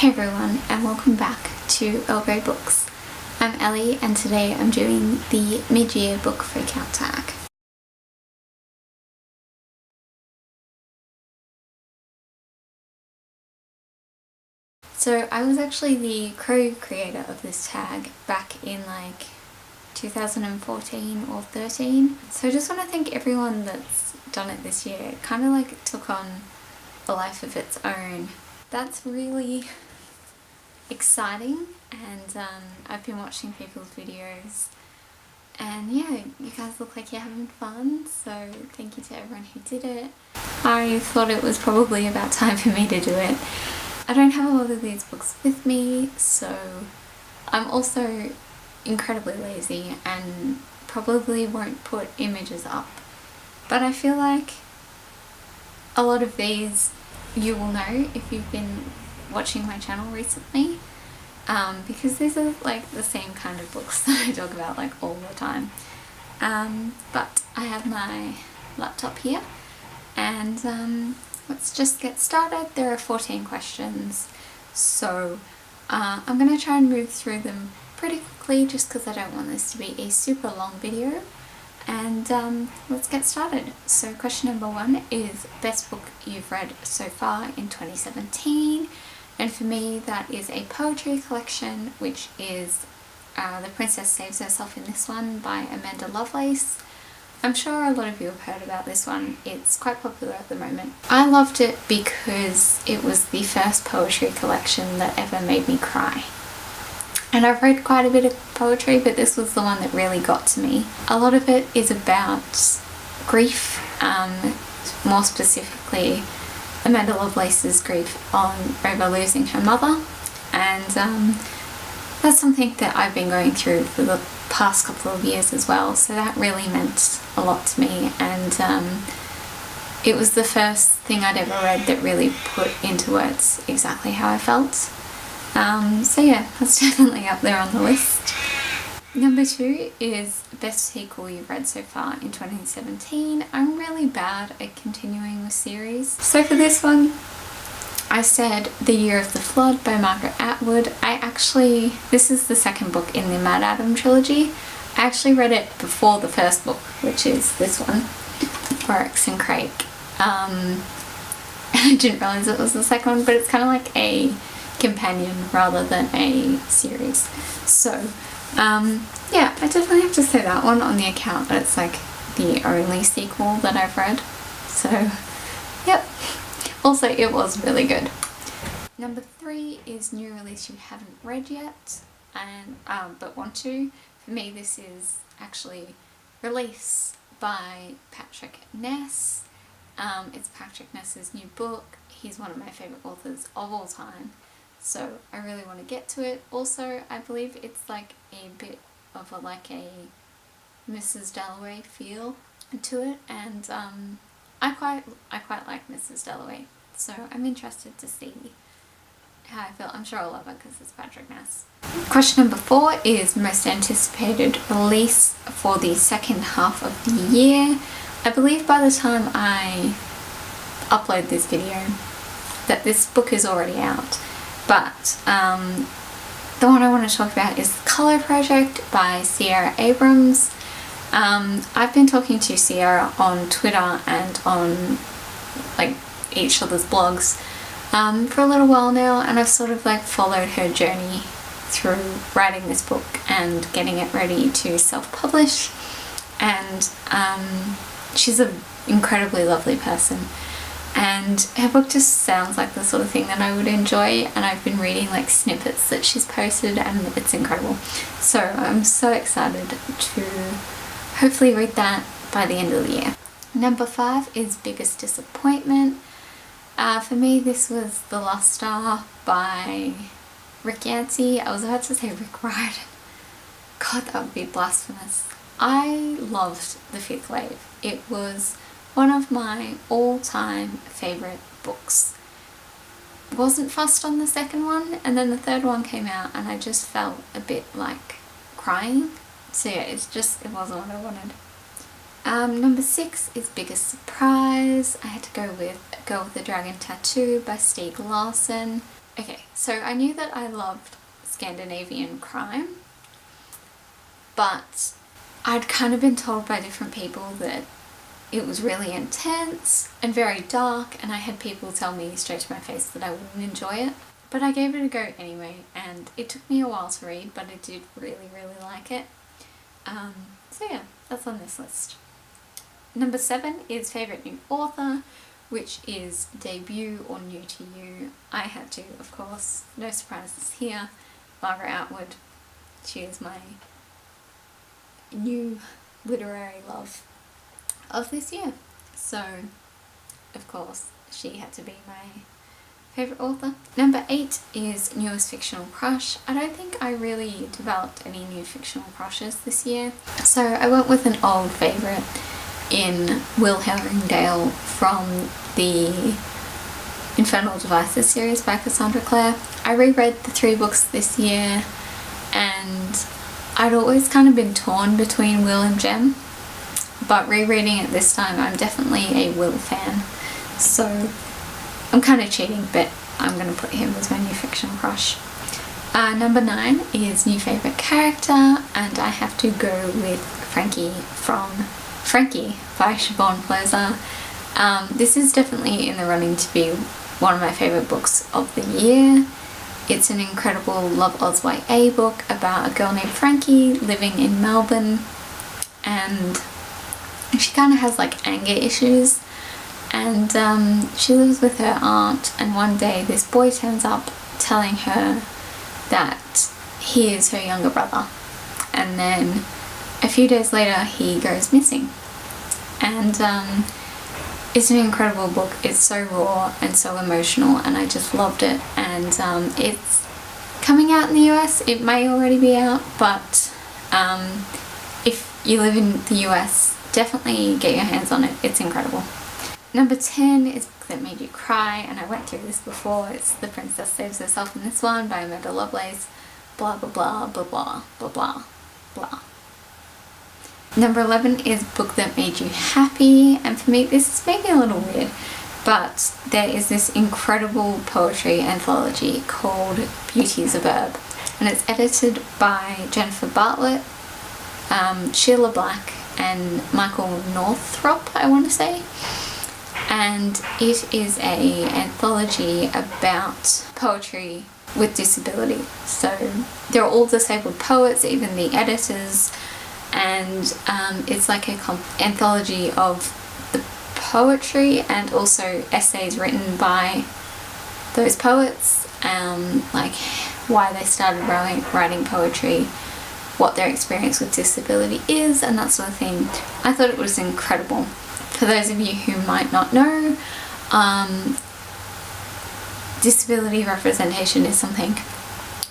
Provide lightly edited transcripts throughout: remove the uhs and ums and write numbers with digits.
Hey everyone, and welcome back to Earl Books. I'm Ellie, and today I'm doing the mid-year book Freakout tag. So I was actually the co-creator of this tag back in 2014 or 13. So I just want to thank everyone that's done it this year. It kind of took on a life of its own. That's really exciting, and I've been watching people's videos, and yeah, you guys look like you're having fun, so thank you to everyone who did it. I thought it was probably about time for me to do it. I don't have a lot of these books with me, so I'm also incredibly lazy and probably won't put images up, but I feel like a lot of these you will know if you've been watching my channel recently, because these are the same kind of books that I talk about all the time. But I have my laptop here, and let's just get started. There are 14 questions, so I'm going to try and move through them pretty quickly just because I don't want this to be a super long video. And let's get started. So question number 1 is best book you've read so far in 2017, and for me that is a poetry collection, which is The Princess Saves Herself in This One by Amanda Lovelace. I'm sure a lot of you have heard about this one. It's quite popular at the moment. I loved it because it was the first poetry collection that ever made me cry. And I've read quite a bit of poetry, but this was the one that really got to me. A lot of it is about grief, more specifically Amanda Lovelace's grief over losing her mother, and that's something that I've been going through for the past couple of years as well, so that really meant a lot to me, and it was the first thing I'd ever read that really put into words exactly how I felt. So yeah, that's definitely up there on the list. Number 2 is best sequel you've read so far in 2017. I'm really bad at continuing with series. So for this one, I said The Year of the Flood by Margaret Atwood. This is the second book in the Mad Adam trilogy. I actually read it before the first book, which is this one, Oryx and Crake. I didn't realise it was the second one, but it's kind of like a companion rather than a series. So yeah, I definitely have to say that one on the account that it's the only sequel that I've read. So yep. Also, it was really good. Number 3 is new release you haven't read yet, and but want to. For me, this is actually Release by Patrick Ness. It's Patrick Ness's new book. He's one of my favourite authors of all time, so I really want to get to it. Also, I believe it's a bit of a Mrs. Dalloway feel to it, and I quite like Mrs. Dalloway, so I'm interested to see how I feel. I'm sure I'll love it because it's Patrick Ness. Question number 4 is most anticipated release for the second half of the year. I believe by the time I upload this video that this book is already out, but the one I want to talk about is The Colour Project by Sierra Abrams. I've been talking to Sierra on Twitter and on each other's blogs for a little while now, and I've sort of followed her journey through writing this book and getting it ready to self-publish, and she's an incredibly lovely person, and her book just sounds like the sort of thing that I would enjoy, and I've been reading snippets that she's posted, and it's incredible. So I'm so excited to hopefully read that by the end of the year. Number 5 is biggest disappointment. For me, this was The Lost Star by Rick Yancey. I was about to say Rick Riordan. God, that would be blasphemous. I loved The Fifth Wave. It was one of my all-time favourite books. Wasn't fussed on the second one, and then the third one came out and I just felt a bit crying. So yeah, it wasn't what I wanted. Number 6 is biggest surprise. I had to go with Girl with the Dragon Tattoo by Stieg Larsson. Okay, so I knew that I loved Scandinavian crime, but I'd kind of been told by different people that it was really intense and very dark, and I had people tell me straight to my face that I wouldn't enjoy it. But I gave it a go anyway, and it took me a while to read, but I did really, really like it. So yeah, that's on this list. Number 7 is favourite new author, which is debut or new to you. I had to, of course, no surprises here, Margaret Atwood. She is my new literary love of this year. So, of course, she had to be my favourite author. Number 8 is newest fictional crush. I don't think I really developed any new fictional crushes this year, so I went with an old favourite in Will Herringdale from the Infernal Devices series by Cassandra Clare. I reread the 3 books this year, and I'd always kind of been torn between Will and Jem, but rereading it this time I'm definitely a Will fan, so I'm kind of cheating, but I'm going to put him as my new fictional crush. Number 9 is new favourite character, and I have to go with Frankie from Frankie by Siobhan Flozer. This is definitely in the running to be one of my favourite books of the year. It's an incredible Love Oz YA book about a girl named Frankie living in Melbourne, and she kind of has like anger issues, and she lives with her aunt, and one day this boy turns up telling her that he is her younger brother, and then a few days later he goes missing. And it's an incredible book. It's so raw and so emotional, and I just loved it. And it's coming out in the US. It may already be out, but if you live in the US, definitely get your hands on it. It's incredible. Number 10 is a book that made you cry, and I went through this before. It's The Princess Saves Herself in This One by Amanda Lovelace. Blah blah blah blah blah blah blah blah. Number 11 is a book that made you happy, and for me this is maybe a little weird, but there is this incredible poetry anthology called Beauty is a Verb, and it's edited by Jennifer Bartlett, Sheila Black and Michael Northrop, I want to say, and it is an anthology about poetry with disability. So they're all disabled poets, even the editors, and it's like an anthology of the poetry and also essays written by those poets, like why they started writing poetry, what their experience with disability is, and that sort of thing. I thought it was incredible. For those of you who might not know, disability representation is something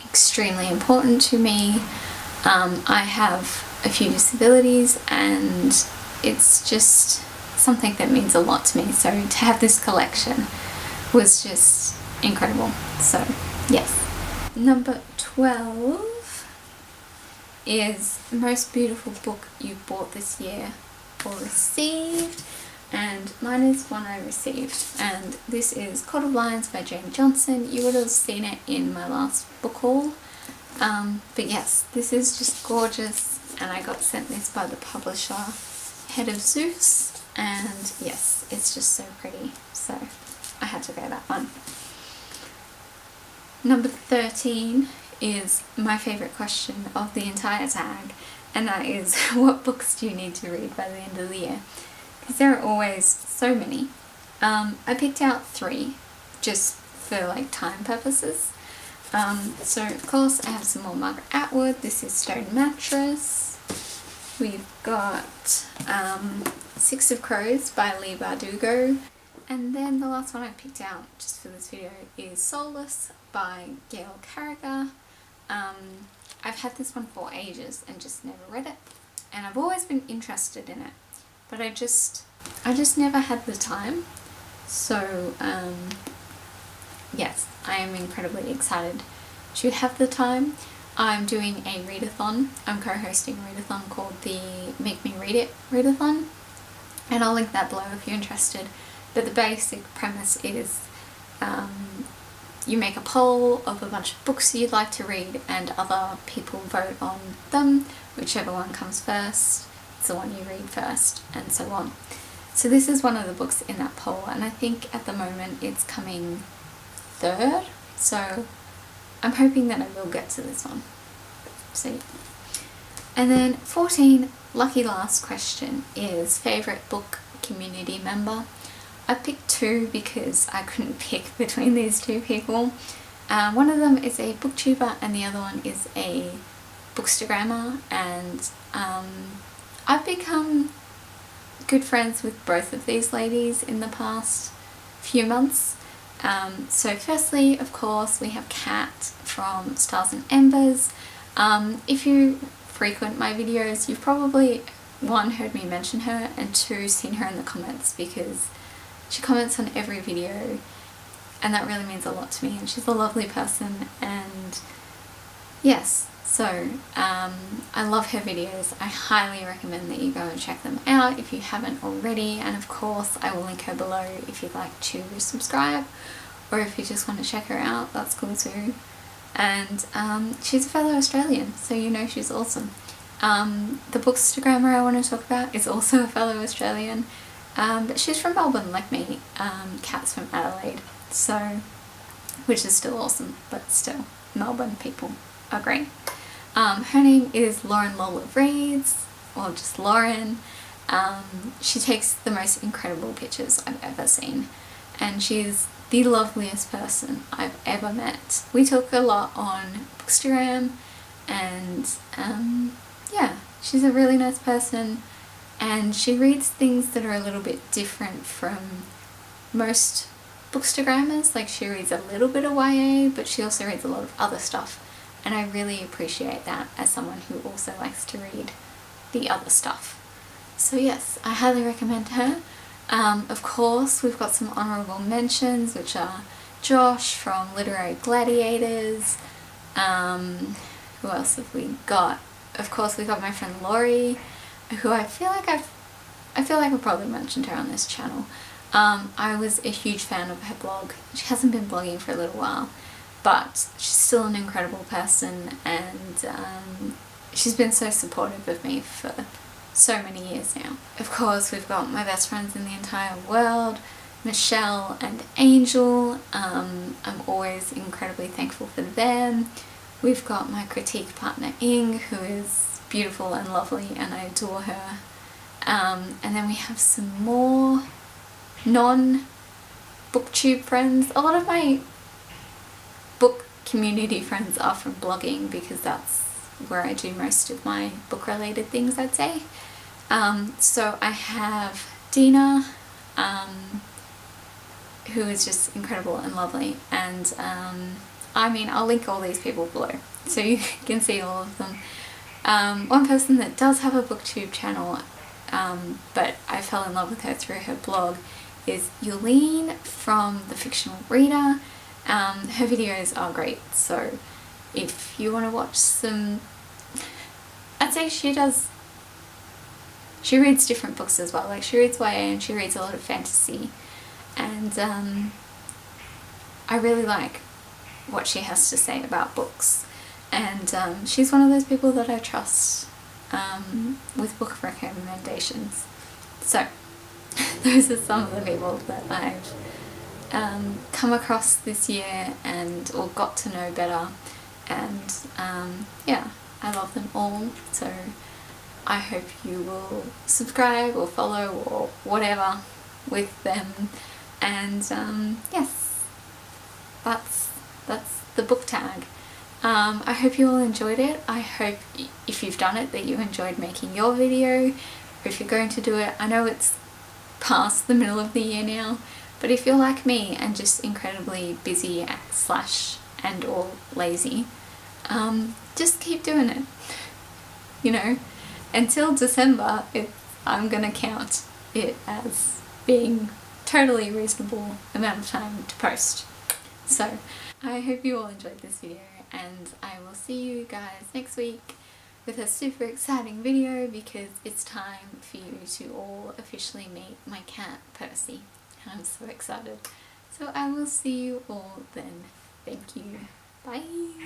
extremely important to me. I have a few disabilities, and it's just something that means a lot to me, so to have this collection was just incredible. So yes. Number 12 is the most beautiful book you bought this year or received, and mine is one I received, and this is Court of Lions by Jane Johnson. You would have seen it in my last book haul, but yes, this is just gorgeous, and I got sent this by the publisher Head of Zeus, and yes, it's just so pretty, so I had to go that one. Number 13 is my favourite question of the entire tag, and that is, what books do you need to read by the end of the year? Because there are always so many. I picked out 3 just for like time purposes. So of course I have some more Margaret Atwood. This is Stone Mattress. We've got Six of Crows by Leigh Bardugo. And then the last one I picked out just for this video is Soulless by Gail Carriger. I've had this one for ages and just never read it, and I've always been interested in it, but I just never had the time. So yes, I am incredibly excited to have the time. I'm doing a readathon. I'm co-hosting a readathon called the Make Me Read It readathon, and I'll link that below if you're interested. But the basic premise is you make a poll of a bunch of books you'd like to read and other people vote on them. Whichever one comes first, it's the one you read first, and so on. So this is one of the books in that poll, and I think at the moment it's coming third, so I'm hoping that I will get to this one. See. And then 14, lucky last question, is favourite book community member. I picked two because I couldn't pick between these two people. One of them is a booktuber and the other one is a bookstagrammer, and I've become good friends with both of these ladies in the past few months. So firstly, of course, we have Kat from Stars and Embers. If you frequent my videos, you've probably, one, heard me mention her, and two, seen her in the comments, because she comments on every video and that really means a lot to me, and she's a lovely person. And yes, so I love her videos. I highly recommend that you go and check them out if you haven't already, and of course I will link her below if you'd like to subscribe, or if you just want to check her out, that's cool too. And she's a fellow Australian, so you know she's awesome. The bookstagrammer I want to talk about is also a fellow Australian, but she's from Melbourne like me. Kat's from Adelaide, so, which is still awesome, but still, Melbourne people are great. Her name is Lauren Lola Reads, or just Lauren. She takes the most incredible pictures I've ever seen, and she's the loveliest person I've ever met. We talk a lot on Bookstagram, and yeah, she's a really nice person, and she reads things that are a little bit different from most bookstagrammers. Like, she reads a little bit of YA, but she also reads a lot of other stuff, and I really appreciate that as someone who also likes to read the other stuff. So yes, I highly recommend her. Of course, we've got some honourable mentions, which are Josh from Literary Gladiators. Who else have we got? Of course, we got my friend Laurie, who I feel like I've probably mentioned her on this channel. I was a huge fan of her blog. She hasn't been blogging for a little while, but she's still an incredible person, and she's been so supportive of me for so many years now. Of course, we've got my best friends in the entire world, Michelle and Angel. I'm always incredibly thankful for them. We've got my critique partner Ing, who is beautiful and lovely, and I adore her. And then we have some more non-booktube friends. A lot of my book community friends are from blogging, because that's where I do most of my book related things, I'd say. So I have Dina, who is just incredible and lovely, and I mean, I'll link all these people below so you can see all of them. One person that does have a booktube channel, but I fell in love with her through her blog, is Yulene from The Fictional Reader. Her videos are great, so if you want to watch some, I'd say she reads different books as well. Like, she reads YA and she reads a lot of fantasy, and I really like what she has to say about books, and she's one of those people that I trust with book recommendations. So those are some of the people that I've come across this year or got to know better, and yeah, I love them all. So I hope you will subscribe or follow or whatever with them, and yes, that's the book tag. I hope you all enjoyed it. I hope, if you've done it, that you enjoyed making your video, or if you're going to do it. I know it's past the middle of the year now, but if you're like me and just incredibly busy and or lazy, just keep doing it. You know, until December, I'm gonna count it as being totally reasonable amount of time to post. So I hope you all enjoyed this video, and I will see you guys next week with a super exciting video, because it's time for you to all officially meet my cat Percy, and I'm so excited. So I will see you all then. Thank you. Bye.